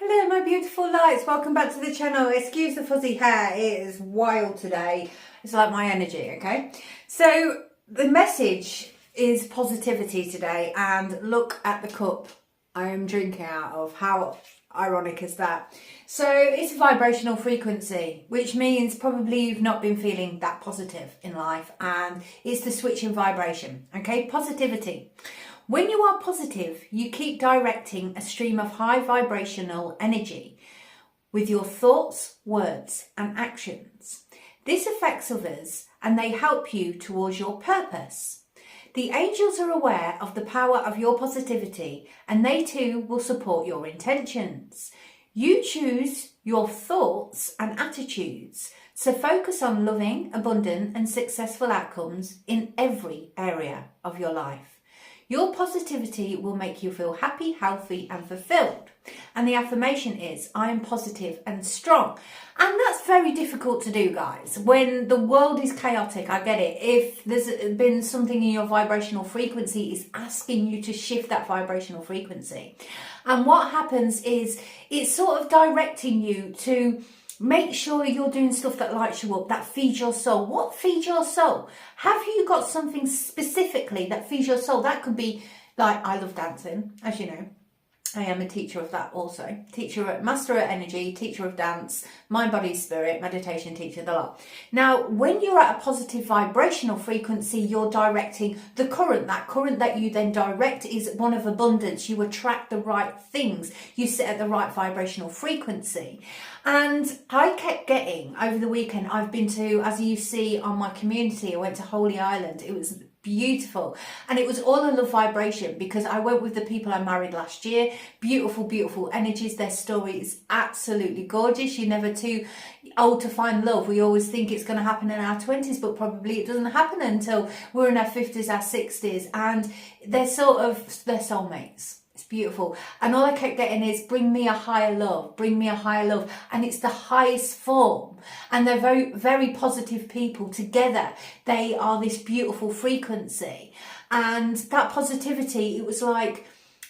Hello my beautiful lights, welcome back to the channel. Excuse the fuzzy hair, it is wild today. It's like my energy, okay? So the message is positivity today, and look at the cup I am drinking out of. How ironic is that? So it's a vibrational frequency, which means probably you've not been feeling that positive in life, and it's the switch in vibration, okay? Positivity. When you are positive, you keep directing a stream of high vibrational energy with your thoughts, words, and actions. This affects others and they help you towards your purpose. The angels are aware of the power of your positivity and they too will support your intentions. You choose your thoughts and attitudes, so focus on loving, abundant, and successful outcomes in every area of your life. Your positivity will make you feel happy, healthy, and fulfilled. And the affirmation is, I am positive and strong. And that's very difficult to do, guys. When the world is chaotic, I get it. If there's been something in your vibrational frequency, it's asking you to shift that vibrational frequency. And what happens is it's sort of directing you to make sure you're doing stuff that lights you up, that feeds your soul. What feeds your soul? Have you got something specifically that feeds your soul? That could be like, I love dancing, as you know. I am a teacher of that also. Master of energy, teacher of dance, mind, body, spirit, meditation teacher, the lot. Now, when you're at a positive vibrational frequency, you're directing the current. That current that you then direct is one of abundance. You attract the right things. You sit at the right vibrational frequency. And I kept getting, over the weekend, I've been to, as you see on my community, I went to Holy Island. It was beautiful, and it was all a love vibration because I went with the people I married last year. Beautiful energies. Their story is absolutely gorgeous. You're never too old to find love. We always think it's going to happen in our 20s, but probably it doesn't happen until we're in our 50s, our 60s, and they're soulmates. It's beautiful. And all I kept getting is, bring me a higher love, bring me a higher love. And it's the highest form. And they're very, very positive people together. They are this beautiful frequency. And that positivity, it was like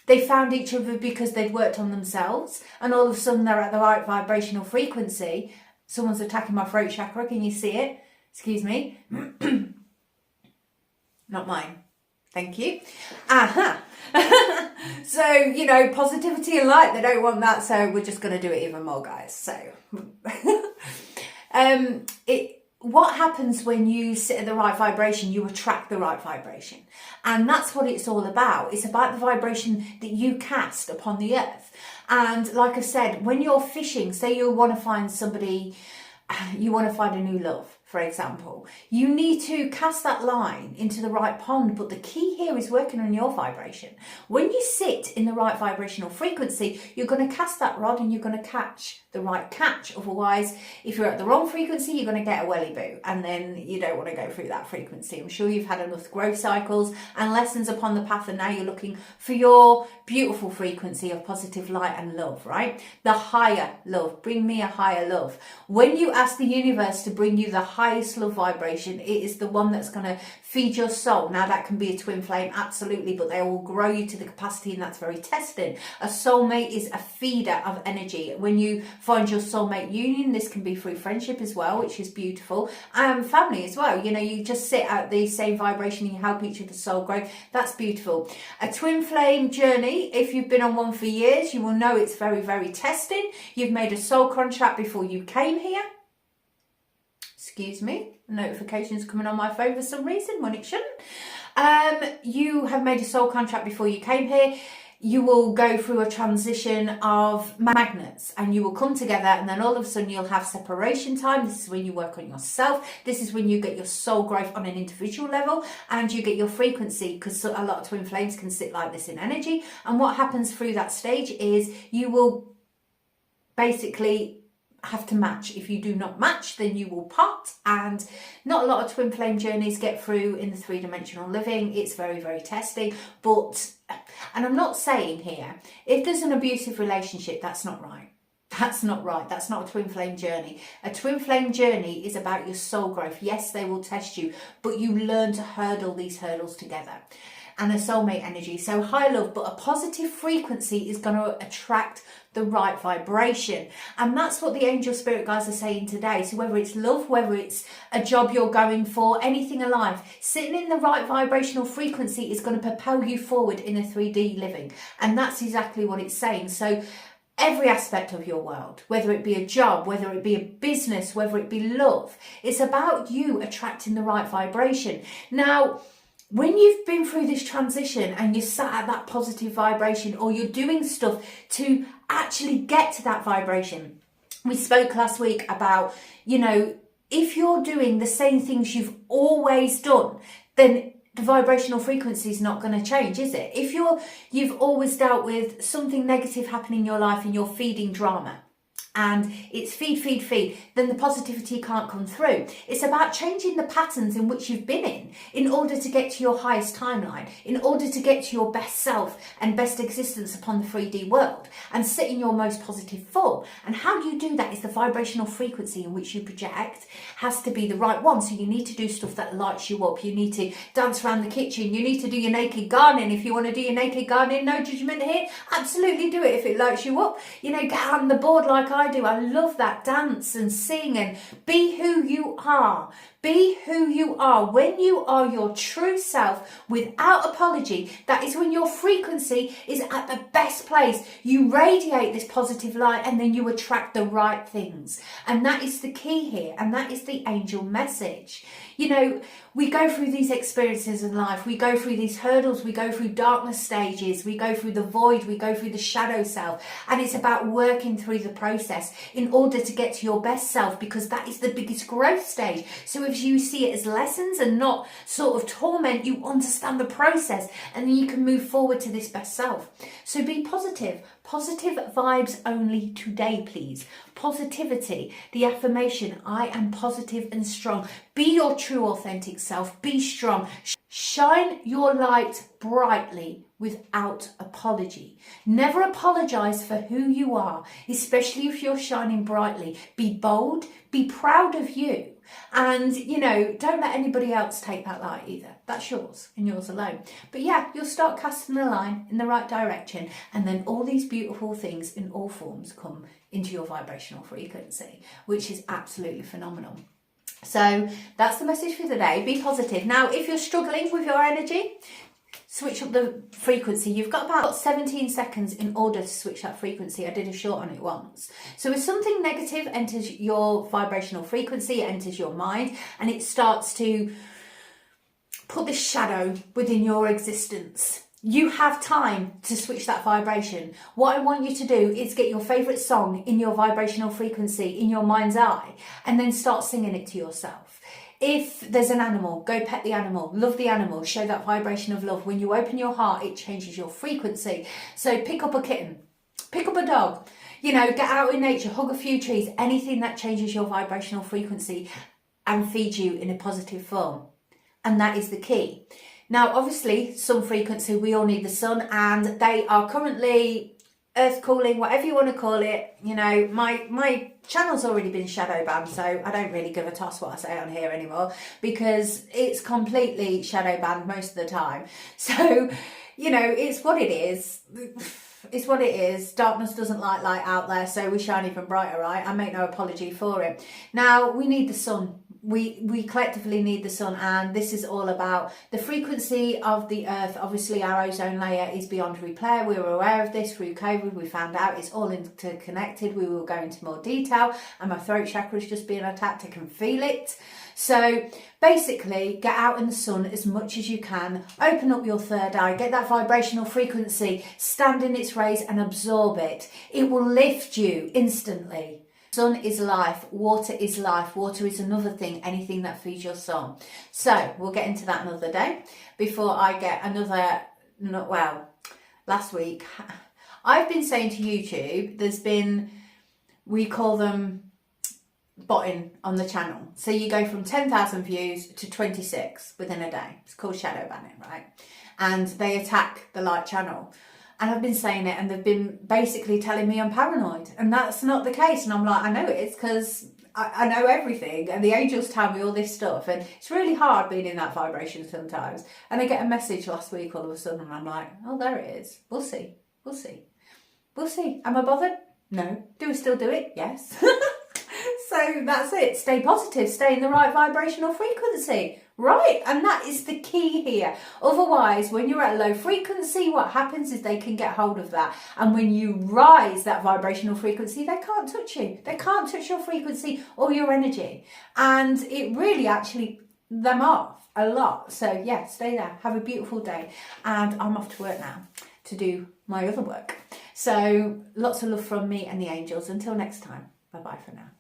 they found each other because they'd worked on themselves. And all of a sudden they're at the right vibrational frequency. Someone's attacking my throat chakra. Can you see it? Excuse me. Not mine. Thank you. Aha. So, you know, positivity and light, they don't want that, so we're just going to do it even more, guys. So, what happens when you sit at the right vibration? You attract the right vibration. And that's what it's all about. It's about the vibration that you cast upon the earth. And like I said, when you're fishing, say you want to find somebody, you want to find a new love, for example, you need to cast that line into the right pond. But the key here is working on your vibration. When you sit in the right vibrational frequency, you're going to cast that rod and you're going to catch the right catch. Otherwise, if you're at the wrong frequency, you're going to get a welly boo, and then you don't want to go through that frequency. I'm sure you've had enough growth cycles and lessons upon the path, and now you're looking for your beautiful frequency of positive light and love, right? The higher love. Bring me a higher love. When you ask the universe to bring you the highest love vibration, it is the one that's going to feed your soul. Now, that can be a twin flame, absolutely, but they will grow you to the capacity, and that's very testing. A soulmate is a feeder of energy. When you find your soulmate union, this can be through friendship as well, which is beautiful, and family as well. You know, you just sit at the same vibration and you help each other's soul grow. That's beautiful. A twin flame journey, if you've been on one for years, you will know it's very, very testing. You've made a soul contract before you came here. Excuse me, notifications coming on my phone for some reason when it shouldn't. You have made a soul contract before you came here. You will go through a transition of magnets, and you will come together, and then all of a sudden you'll have separation time. This is when you work on yourself. This is when you get your soul growth on an individual level, and you get your frequency, because a lot of twin flames can sit like this in energy. And what happens through that stage is you will basically have to match. If you do not match, then you will part. And not a lot of twin flame journeys get through in the three-dimensional living. It's very, very testing. But, and I'm not saying here, if there's an abusive relationship, that's not right. That's not right. That's not a twin flame journey. A twin flame journey is about your soul growth. Yes, they will test you, but you learn to hurdle these hurdles together. and a soulmate energy. So high love, but a positive frequency is going to attract the right vibration. And that's what the angel spirit guides are saying today. So whether it's love, whether it's a job you're going for, anything in life, sitting in the right vibrational frequency is going to propel you forward in a 3D living. And that's exactly what it's saying. So every aspect of your world, whether it be a job, whether it be a business, whether it be love, it's about you attracting the right vibration. Now, when you've been through this transition and you're sat at that positive vibration, or you're doing stuff to actually get to that vibration, we spoke last week about, you know, if you're doing the same things you've always done, then the vibrational frequency is not going to change, is it? If you've always dealt with something negative happening in your life and you're feeding drama, and it's feed, then the positivity can't come through. It's about changing the patterns in which you've been in order to get to your highest timeline, in order to get to your best self and best existence upon the 3D world, and sit in your most positive form. And how you do that is the vibrational frequency in which you project has to be the right one. So you need to do stuff that lights you up. You need to dance around the kitchen. You need to do your naked gardening. If you want to do your naked gardening, no judgment here, absolutely do it if it lights you up. You know, get on the board like I do. I love that. Dance and sing and be who you are. Be who you are. When you are your true self without apology, that is when your frequency is at the best place. You radiate this positive light and then you attract the right things. And that is the key here. And that is the angel message. You know, we go through these experiences in life. We go through these hurdles. We go through darkness stages. We go through the void. We go through the shadow self. And it's about working through the process in order to get to your best self, because that is the biggest growth stage. So if you see it as lessons and not sort of torment, you understand the process and then you can move forward to this best self. So be positive. Positive vibes only today, please. Positivity, the affirmation, I am positive and strong. Be your true authentic self. Be strong. Shine your light brightly without apology. Never apologize for who you are, especially if you're shining brightly. Be bold, be proud of you. And, you know, don't let anybody else take that light either. That's yours and yours alone. But yeah, you'll start casting the line in the right direction. And then all these beautiful things in all forms come into your vibrational frequency, which is absolutely phenomenal. So that's the message for today. Be positive. Now, if you're struggling with your energy, switch up the frequency. You've got about 17 seconds in order to switch that frequency. I did a short on it once. So if something negative enters your vibrational frequency, it enters your mind, and it starts to put this shadow within your existence, you have time to switch that vibration. What I want you to do is get your favourite song in your vibrational frequency, in your mind's eye, and then start singing it to yourself. If there's an animal, go pet the animal, love the animal, show that vibration of love. When you open your heart, it changes your frequency. So pick up a kitten, pick up a dog, you know, get out in nature, hug a few trees, anything that changes your vibrational frequency and feeds you in a positive form. And that is the key. Now, obviously, sun frequency, we all need the sun, and they are currently earth cooling, whatever you want to call it. You know, my channel's already been shadow banned, so I don't really give a toss what I say on here anymore, because it's completely shadow banned most of the time. So, you know, it's what it is. It's what it is. Darkness doesn't like light out there, so we shine even brighter, right? I make no apology for it. Now, we need the sun. We collectively need the sun, and this is all about the frequency of the earth. Obviously, our ozone layer is beyond repair. We were aware of this through COVID. We found out it's all interconnected. We will go into more detail, and my throat chakra is just being attacked. I can feel it. So basically, get out in the sun as much as you can. Open up your third eye, get that vibrational frequency, stand in its rays and absorb it. It will lift you instantly. Sun is life, water is life, water is another thing, anything that feeds your soul. So we'll get into that another day. Before I get another, last week, I've been saying to YouTube, there's been, we call them botting on the channel. So you go from 10,000 views to 26 within a day. It's called shadow banning, right? And they attack the light channel. And I've been saying it, and they've been basically telling me I'm paranoid, and that's not the case. And I'm like, I know it is, because I know everything, and the angels tell me all this stuff, and it's really hard being in that vibration sometimes. And I get a message last week all of a sudden, and I'm like, oh, there it is. We'll see. We'll see. We'll see. Am I bothered? No. Do we still do it? Yes. So that's it. Stay positive. Stay in the right vibrational frequency. Right? And that is the key here. Otherwise, when you're at low frequency, what happens is they can get hold of that. And when you rise that vibrational frequency, they can't touch you. They can't touch your frequency or your energy. And it really actually them off a lot. So yeah, stay there. Have a beautiful day. And I'm off to work now to do my other work. So lots of love from me and the angels. Until next time. Bye-bye for now.